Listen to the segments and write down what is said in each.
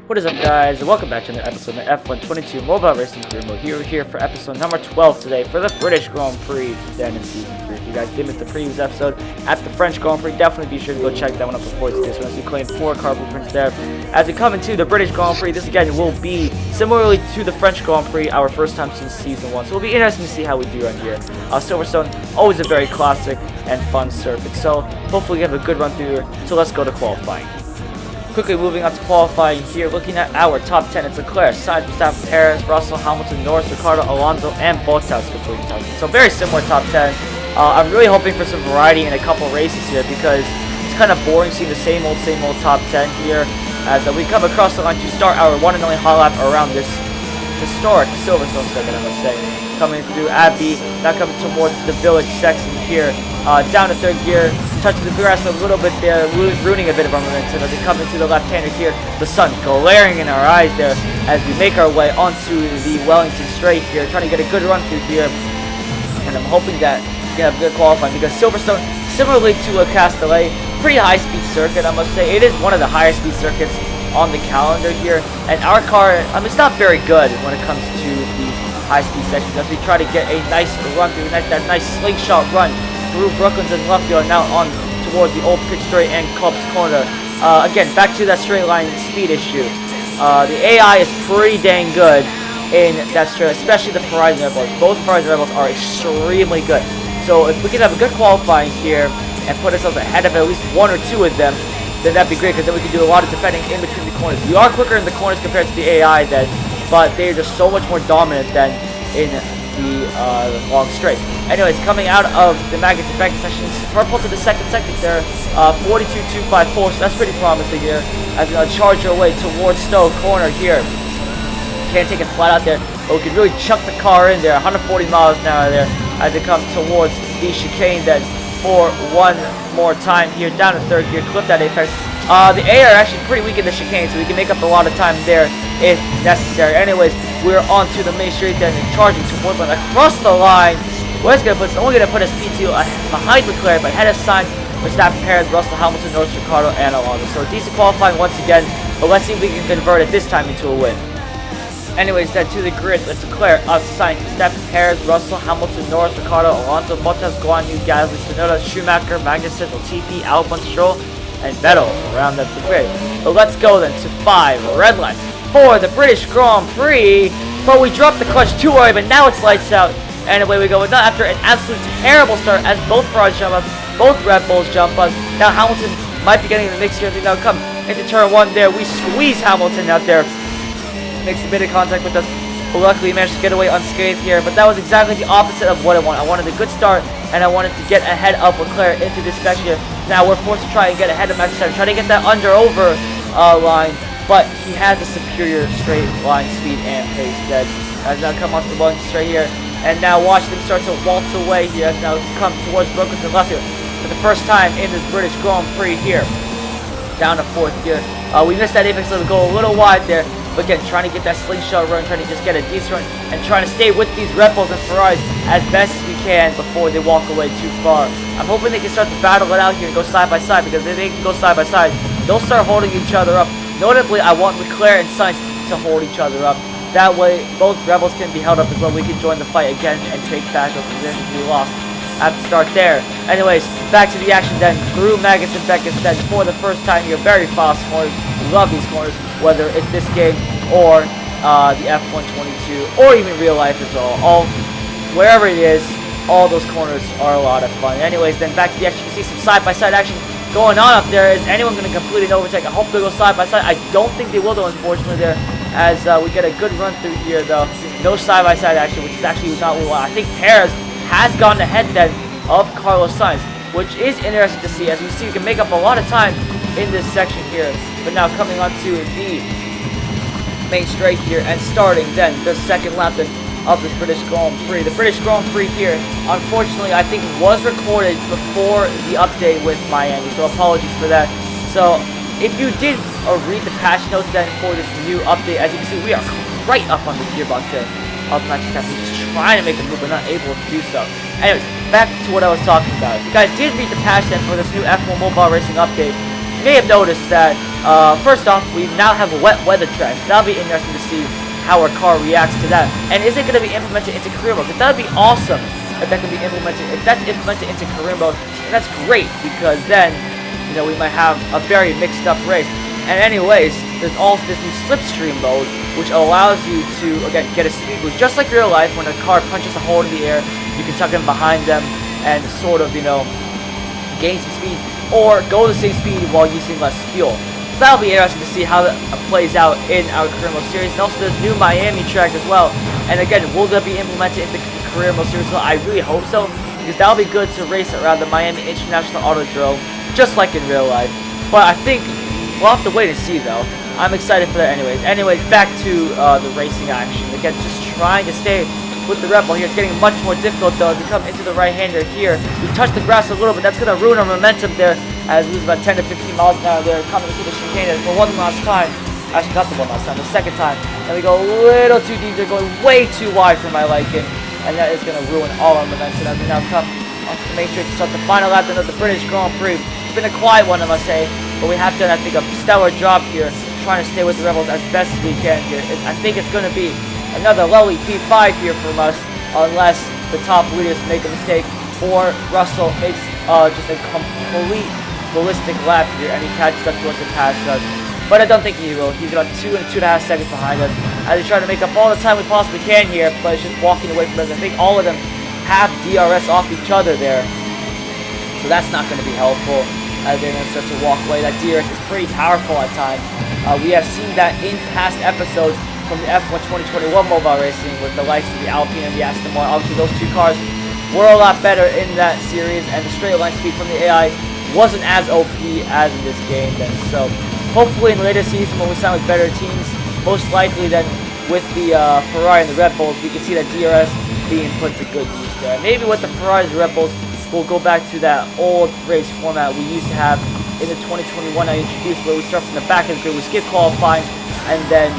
What is up, guys, and welcome back to another episode of the F122 Mobile Racing Career Mode. We're here for episode number 12 today for the British Grand Prix then in Season 3. If you guys did miss the previous episode at the French Grand Prix, definitely be sure to go check that one out before it's this one, as we claim 4 car blueprints there. As we come into the British Grand Prix, this again will be similarly to the French Grand Prix, our first time since Season 1, so it'll be interesting to see how we do on here. Silverstone, always a very classic and fun circuit, so hopefully we have a good run through here, so let's go to qualifying. Quickly moving on to qualifying here, looking at our top 10, it's Leclerc, Sainz, Verstappen, Perez, Russell, Hamilton, Norris, Ricciardo, Alonso, and Bottas between top 10. So very similar top 10. I'm really hoping for some variety in a couple races here because it's kind of boring seeing the same old top 10 here as we come across the line to start our one and only hot lap around this historic Silverstone circuit, I must say. Coming through Abbey, now coming towards the village section here, down to third gear, touching the grass a little bit there, ruining a bit of our momentum as we come into the left-hander here. The sun glaring in our eyes there as we make our way onto the Wellington Straight here, trying to get a good run through here. And I'm hoping that we can have good qualifying because Silverstone, similarly to Castellet, pretty high-speed circuit, I must say. It is one of the higher speed circuits on the calendar here, and our car, it's not very good when it comes to these high-speed sections as we try to get a nice run through, that nice slingshot run through Brooklands and Luffield, now on towards the old pit straight and Club's corner. Again, back to that straight line speed issue. The AI is pretty dang good in that straight, especially the Ferrari Rebels. Both Ferrari Rebels are extremely good. So if we can have a good qualifying here and put ourselves ahead of at least one or two of them, then that'd be great because then we can do a lot of defending in between the corners. We are quicker in the corners compared to the AI then, but they're just so much more dominant than in the long straight. Anyways, coming out of the Maggots and Beckett section, purple to the second sector there, 42.254, so that's pretty promising here as we charge our way towards Stowe corner here. Can't take it flat out there, but we can really chuck the car in there, 140 miles an hour there as we come towards the chicane then for one more time here, down to third gear, clip that apex. The A are actually pretty weak in the chicane, so we can make up a lot of time there if necessary. Anyways, we're on to the main straight then and charging towards line across the line. Where's going to put us? Only going to put us P2 behind Leclerc, but ahead of Sainz, Verstappen, Perez, Russell, Hamilton, Norris, Ricciardo, and Alonso. So a decent qualifying once again, but let's see if we can convert it this time into a win. Anyways, then to the grid, it's Leclerc, Sainz, Verstappen, Perez, Russell, Hamilton, Norris, Ricciardo, Alonso, Bottas, Guan Yu, Gasly, Tsunoda, Schumacher, Magnussen, Latifi, Albon, Stroll, and Vettel round up the grid. But let's go then to 5 red lights for the British Grand Prix. But we dropped the clutch too early, but now it's lights out. And away we go. Not after an absolute terrible start as both Ferraris jump us, both Red Bulls jump us. Now Hamilton might be getting in the mix here. Now come into turn 1 there. We squeeze Hamilton out there. Makes a bit of contact with us. But luckily we managed to get away unscathed here. But that was exactly the opposite of what I wanted. I wanted a good start, and I wanted to get ahead of Leclerc into this section here. Now we're forced to try and get ahead of Max Verstappen, try to get that under-over line. But he has a superior straight line speed and pace that has now come onto the one straight here. And now watch them start to waltz away here as now come towards Brooklands and Luffield for the first time in this British Grand Prix here. Down to fourth gear. We missed that apex, so we go a little wide there. But again, trying to get that slingshot run, trying to just get a decent run, and trying to stay with these Red Bulls and Ferraris as best as we can before they walk away too far. I'm hoping they can start to battle it out here and go side by side, because if they can go side by side, they'll start holding each other up. Notably, I want Leclerc and Sainz to hold each other up. That way, both Rebels can be held up as well. We can join the fight again and take back those positions we lost at the start there. Anyways, back to the action then. Through Maggots and Beckett then for the first time here. Very fast corners. Love these corners, whether it's this game or the F122 or even real life as well. Wherever it is, all those corners are a lot of fun. Anyways, then back to the action. You can see some side-by-side action going on up there. Is anyone going to complete an overtake? I hope they go side by side. I don't think they will though, unfortunately, there, as we get a good run through here though. No side by side action, which is actually not what we want. I think Perez has gone ahead then of Carlos Sainz, which is interesting to see as we see we can make up a lot of time in this section here. But now coming on to the main straight here and starting then the second lap then of this British Grand Prix. The British Grand Prix here, unfortunately, I think was recorded before the update with Miami, so apologies for that. So if you did read the patch notes then for this new update, as you can see, we are right up on the gearbox there of Max Verstappen. We're just trying to make a move, but not able to do so. Anyways, back to what I was talking about. If you guys did read the patch then for this new F1 Mobile Racing update, you may have noticed that first off, we now have wet weather tracks. That'll be interesting to see how our car reacts to that. And is it going to be implemented into career mode? Because that would be awesome if that can be implemented. If that's implemented into career mode, then that's great, because then, you know, we might have a very mixed up race. And anyways, there's also this new slipstream mode, which allows you to, again, get a speed boost. Just like real life, when a car punches a hole in the air, you can tuck in behind them and sort of, you know, gain some speed, or go the same speed while using less fuel. So that'll be interesting to see how that plays out in our career mode series. And also there's new Miami track as well. And again, will that be implemented into career mode series? Well, I really hope so, because that'll be good to race around the Miami International Autodrome, just like in real life. But I think we'll have to wait and see, though. I'm excited for that anyways. Anyways, back to the racing action. Again, just trying to stay with the Red Bull here. It's getting much more difficult, though, as we come into the right-hander here. We touch the grass a little bit. That's going to ruin our momentum there, as we lose about 10 to 15 miles an hour there, coming into the chicane for one last time. Actually, not the one last time, the second time. And we go a little too deep. They're going way too wide for my liking. And that is going to ruin all our momentum as we now come onto the main straight to start the final lap of the British Grand Prix. It's been a quiet one, I must say, but we have done, I think, a stellar job here, trying to stay with the Rebels as best as we can here. I think it's going to be another lovely P5 here from us, unless the top leaders make a mistake, or Russell makes just a complete ballistic lap here, and he catches up to us and passes us. But I don't think he will. He's about 2 and 2.5 seconds behind us, as he's trying to make up all the time we possibly can here, but it's just walking away from us. I think all of them have DRS off each other there, so that's not going to be helpful, as they're going to start to walk away. That DRS is pretty powerful at times. We have seen that in past episodes from the F1 2021 mobile racing with the likes of the Alpine and the Aston Martin. Obviously, those two cars were a lot better in that series, and the straight line speed from the AI wasn't as OP as in this game then. So hopefully in the later season, when we sign with better teams, most likely then with the Ferrari and the Red Bulls, we can see that DRS being put to good use there. Maybe with the Ferrari and the Red Bulls, we'll go back to that old race format we used to have in the 2021 I introduced, where we start from the back of the grid, we skip qualifying, and then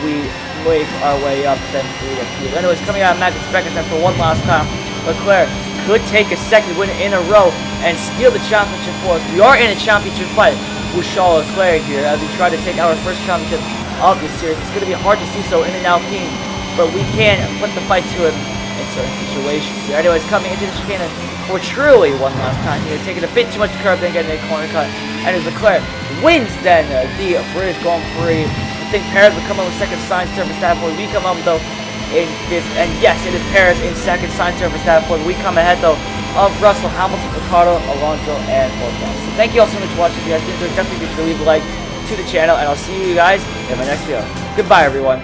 we wave our way up then through the field. Anyways, coming out of Max Verstappen for one last time, Leclerc could take a second win in a row and steal the championship for us. We are in a championship fight with Charles Leclerc here as we try to take our first championship of this series. It's going to be hard to do so in an Alpine, but we can put the fight to him in certain situations here. Anyways, coming into the chicane for truly one last time here, taking a bit too much curve, then getting a corner cut, and as Leclerc wins then the British Grand Prix. I think Perez will come up with second, Sainz third, Verstappen. We come up though in fifth, and yes, it is Perez in second, Sainz third, Verstappen. We come ahead though of Russell, Hamilton, Ricardo, Alonso, and Bottas. So thank you all so much for watching. If you guys enjoyed, definitely be sure to leave a like to the channel, and I'll see you guys in my next video. Goodbye, everyone.